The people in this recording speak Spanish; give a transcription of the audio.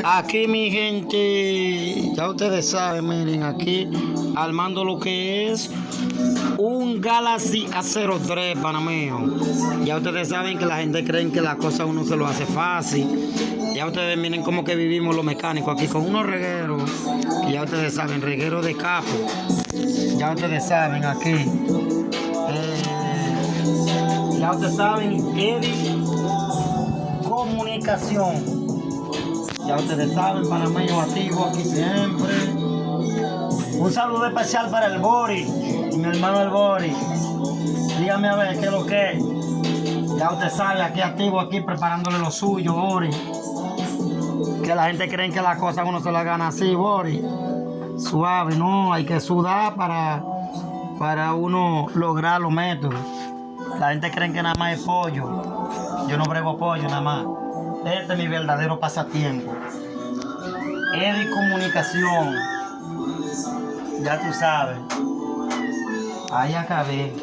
Aquí mi gente, ya ustedes saben, miren, aquí armando lo que es un Galaxy A03 panameño. Ya ustedes saben que la gente cree que la cosa uno se lo hace fácil. Ya ustedes miren cómo que vivimos los mecánicos aquí con unos regueros, que ya ustedes saben, regueros de capo. Ya ustedes saben aquí. Ya ustedes saben, Eddie Comunicación. Ya ustedes saben, panameño activo aquí siempre. Un saludo especial para el Bori, mi hermano el Bori. Dígame a ver qué es lo que es. Ya usted sabe, aquí activo, aquí preparándole lo suyo, Bori. Que la gente cree que las cosas uno se las gana así, Bori. Suave, no, hay que sudar para uno lograr los métodos. La gente cree que nada más es pollo. Yo no brego pollo nada más. Este es mi verdadero pasatiempo. Eddie Comunicación. Ya tú sabes. Ahí acabé.